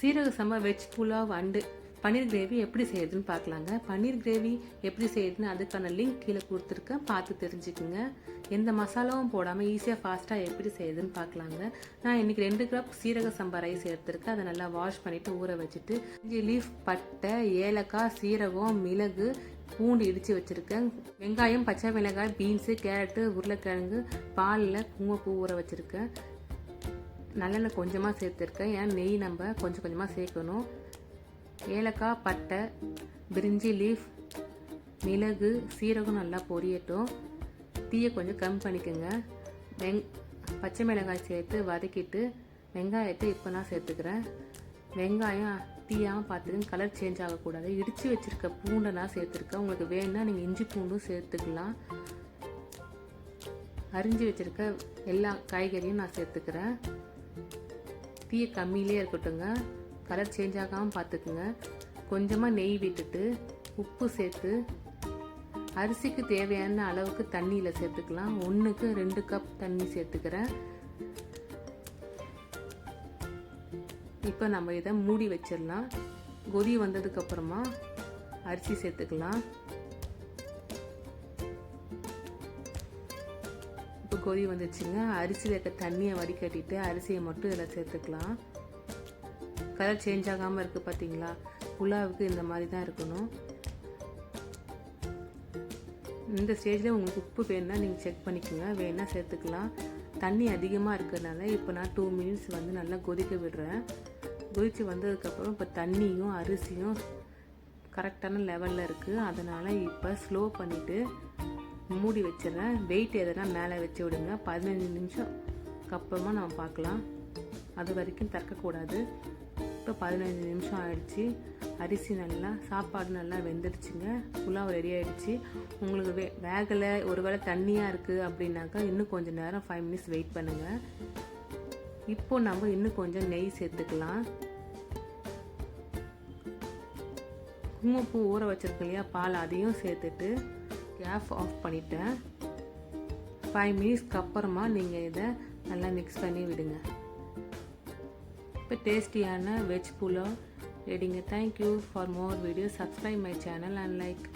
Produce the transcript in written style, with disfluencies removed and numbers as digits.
சீரக சம்பா veg pulao and paneer gravy எப்படி செய்யறதுன்னு பார்க்கலாங்க. பன்னீர் கிரேவி எப்படி செய்யறதுன்னு அதுக்கான லிங்க் கீழே கொடுத்துருக்கேன், பார்த்து தெரிஞ்சுக்குங்க. எந்த மசாலாவும் போடாமல் ஈஸியாக ஃபாஸ்ட்டாக எப்படி செய்யறதுன்னு பார்க்கலாங்க. நான் இன்றைக்கி 2 கப் சீரக சம்பா ரைஸ் எடுத்துருக்கேன். அதை நல்லா வாஷ் பண்ணிவிட்டு ஊற வச்சுட்டு இஞ்சி லீஃப், பட்டை, ஏலக்காய், சீரகம், மிளகு, பூண்டு இடித்து வச்சுருக்கேன். வெங்காயம், பச்சை மிளகாய், பீன்ஸு, கேரட்டு, உருளைக்கிழங்கு, பாலில் குங்குமப்பூ ஊற வச்சுருக்கேன். நல்லெண்ணெய் கொஞ்சமாக சேர்த்துருக்கேன். ஏன் நெய் நம்ம கொஞ்சம் கொஞ்சமாக சேர்க்கணும். ஏலக்காய், பட்டை, பிரிஞ்சி லீஃப், மிளகு, சீரகம் நல்லா பொரியட்டும். தீயை கொஞ்சம் கம்மி பண்ணிக்கோங்க. பச்சை மிளகாய் சேர்த்து வதக்கிட்டு வெங்காயத்தை இப்போ நான் சேர்த்துக்கிறேன். வெங்காயம் தீயாமல் பார்த்துக்கங்க, கலர் சேஞ்ச் ஆகக்கூடாது. இடித்து வச்சுருக்க பூண்டை நான் சேர்த்துருக்கேன். உங்களுக்கு வேணுன்னா நீங்கள் இஞ்சி பூண்டும் சேர்த்துக்கலாம். அரிஞ்சு வச்சுருக்க எல்லா காய்கறியும் நான் சேர்த்துக்கிறேன். தீயை கம்மியிலே இருக்கட்டுங்க, கலர் சேஞ்ச் ஆகாமல் பார்த்துக்குங்க. கொஞ்சமாக நெய் விட்டுட்டு உப்பு சேர்த்து அரிசிக்கு தேவையான அளவுக்கு தண்ணியில் சேர்த்துக்கலாம். 1க்கு 2 கப் தண்ணி சேர்த்துக்கிறேன். இப்போ நம்ம இதை மூடி வச்சிடலாம். கொதி வந்ததுக்கப்புறமா அரிசி சேர்த்துக்கலாம். இப்போ கொதி வந்துச்சுங்க. அரிசியில் இருக்க தண்ணியை வடிகட்டிட்டு அரிசியை மட்டும் இதில் சேர்த்துக்கலாம். கலர் சேஞ்ச் ஆகாமல் இருக்குது பார்த்தீங்களா? புலாவுக்கு இந்த மாதிரி தான் இருக்கணும். இந்த ஸ்டேஜில் உங்களுக்கு உப்பு வேணுன்னா நீங்கள் செக் பண்ணிக்கோங்க, வேணுன்னா சேர்த்துக்கலாம். தண்ணி அதிகமாக இருக்கிறதுனால இப்போ நான் 2 மினிட்ஸ் வந்து நல்லா கொதிக்க விடுறேன். கொதித்து வந்ததுக்கப்புறம் இப்போ தண்ணியும் அரிசியும் கரெக்டான லெவலில் இருக்குது. அதனால் இப்போ ஸ்லோ பண்ணிவிட்டு மூடி வச்சிடறேன். வெயிட் எதனா மேலே வச்சு விடுங்க. 15 நிமிஷம்க்கு அப்புறமா நம்ம பார்க்கலாம். அது வரைக்கும் திறக்கக்கூடாது. இப்போ 15 நிமிஷம் ஆயிடுச்சு. அரிசி நல்லா, சாப்பாடு நல்லா வெந்துடுச்சுங்க. புலாவ் ரெடி ஆகிடுச்சு. உங்களுக்கு வேகலை, ஒருவேளை தண்ணியாக இருக்குது அப்படின்னாக்கா இன்னும் கொஞ்சம் நேரம் 5 மினிட்ஸ் வெயிட் பண்ணுங்கள். இப்போ நம்ம இன்னும் கொஞ்சம் நெய் சேர்த்துக்கலாம். குங்குமப்பூ ஊற வச்சிருக்கோம் இல்லையா, பால், அதையும் சேர்த்துட்டு கேஸ் ஆஃப் பண்ணிட்டேன். 5 மினிட்ஸ்க்கு அப்புறமா நீங்கள் இதை நல்லா மிக்ஸ் பண்ணி விடுங்க. இப்போ டேஸ்டியான வெஜ் புலாவ் ரெடிங்க. Thank you for more videos. Subscribe my channel and like.